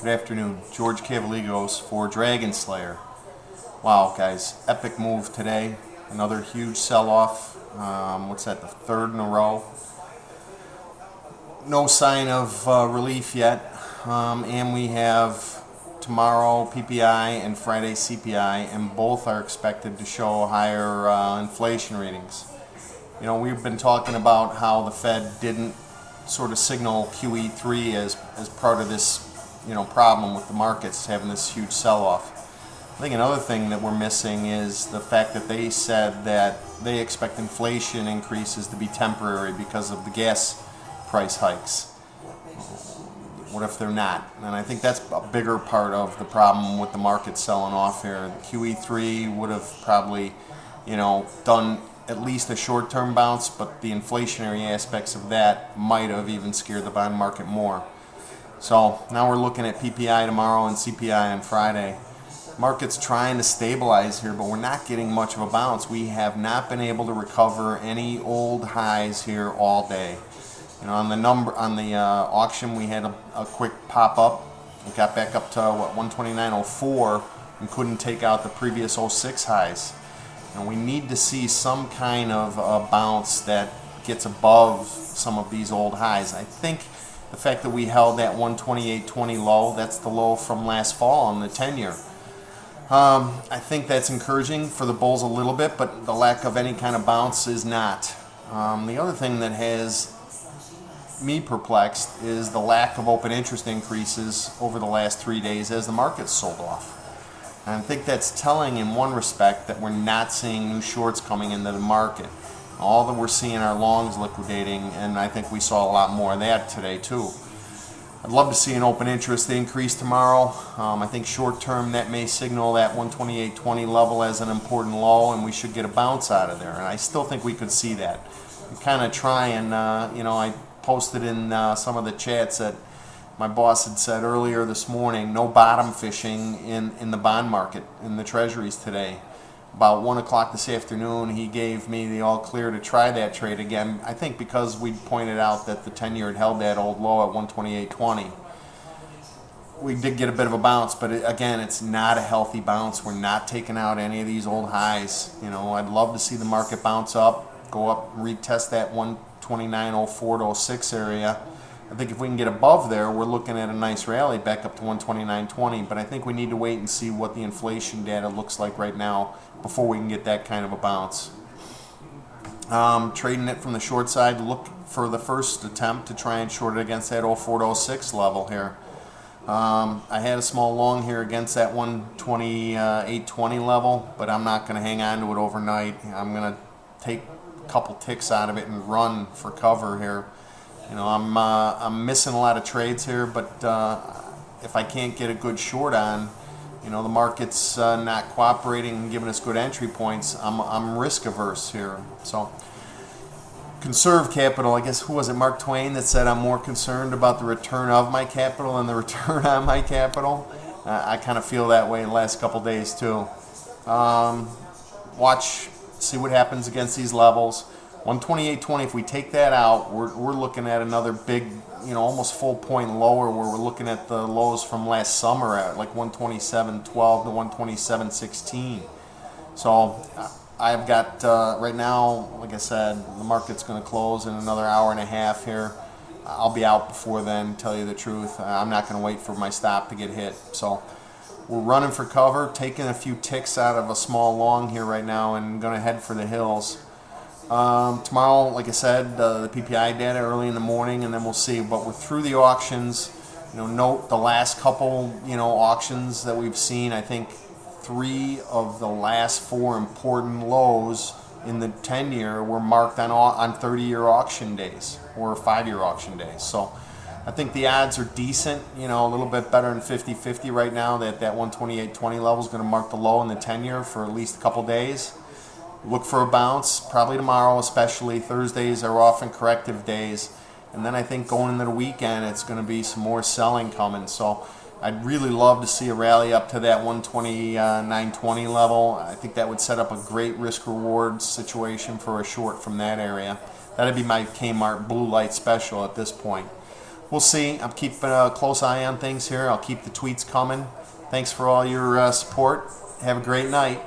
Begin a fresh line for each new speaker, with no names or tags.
Good afternoon. George Cavaligos for DragonSlayer. Wow, guys, epic move today. Another huge sell-off. What's that, the third in a row? No sign of relief yet. And we have tomorrow PPI and Friday CPI, and both are expected to show higher inflation readings. You know, we've been talking about how the Fed didn't sort of signal QE3 as part of this, problem with the markets having this huge sell-off. I think another thing that we're missing is the fact that they said that they expect inflation increases to be temporary because of the gas price hikes. What if they're not? And I think that's a bigger part of the problem with the market selling off here. QE3 would have probably, done at least a short-term bounce, but the inflationary aspects of that might have even scared the bond market more. So now we're looking at PPI tomorrow and CPI on Friday. Market's trying to stabilize here, but we're not getting much of a bounce. We have not been able to recover any old highs here all day. On the auction, we had a quick pop up. We got back up to 129.04 and couldn't take out the previous 06 highs. And we need to see some kind of a bounce that gets above some of these old highs. I think the fact that we held that 128.20 low, that's the low from last fall on the 10-year. I think that's encouraging for the bulls a little bit, but the lack of any kind of bounce is not. The other thing that has me perplexed is the lack of open interest increases over the last 3 days as the market's sold off. And I think that's telling in one respect that we're not seeing new shorts coming into the market. All that we're seeing are longs liquidating, and I think we saw a lot more of that today too. I'd love to see an open interest increase tomorrow. I think short term that may signal that 128.20 level as an important low, and we should get a bounce out of there. And I still think we could see that. I'm kind of trying, I posted in some of the chats that my boss had said earlier this morning, no bottom fishing in the bond market, in the treasuries today. About 1 o'clock this afternoon, he gave me the all clear to try that trade again. I think because we pointed out that the 10-year had held that old low at 128.20. We did get a bit of a bounce, but again, it's not a healthy bounce. We're not taking out any of these old highs. I'd love to see the market bounce up, go up, retest that 129.04 to 06 area. I think if we can get above there, we're looking at a nice rally back up to 129.20, but I think we need to wait and see what the inflation data looks like right now before we can get that kind of a bounce. Trading it from the short side, look for the first attempt to try and short it against that 04 to 06 level here. I had a small long here against that 128.20 level, but I'm not going to hang on to it overnight. I'm going to take a couple ticks out of it and run for cover here. I'm missing a lot of trades here, but if I can't get a good short on, the market's not cooperating and giving us good entry points, I'm risk averse here. So conserve capital. I guess, who was it, Mark Twain, that said I'm more concerned about the return of my capital than the return on my capital? I kind of feel that way the last couple days too. Watch, see what happens against these levels. 128.20, if we take that out, we're looking at another big, almost full point lower, where we're looking at the lows from last summer at like 127.12 to 127.16. So I've got, right now, like I said, the market's going to close in another hour and a half here. I'll be out before then, tell you the truth. I'm not going to wait for my stop to get hit. So we're running for cover, taking a few ticks out of a small long here right now, and going to head for the hills. Tomorrow, like I said, the PPI data early in the morning, and then we'll see. But we're through the auctions. Note the last couple, auctions that we've seen. I think 3 of the last 4 important lows in the 10-year were marked on 30-year auction days or 5-year auction days. So I think the odds are decent, a little bit better than 50-50 right now, that 128.20 level is going to mark the low in the 10-year for at least a couple days. Look for a bounce, probably tomorrow especially. Thursdays are often corrective days. And then I think going into the weekend, it's going to be some more selling coming. So I'd really love to see a rally up to that 129.20 level. I think that would set up a great risk-reward situation for a short from that area. That'd be my Kmart blue light special at this point. we'll see. I'm keeping a close eye on things here. I'll keep the tweets coming. Thanks for all your support. Have a great night.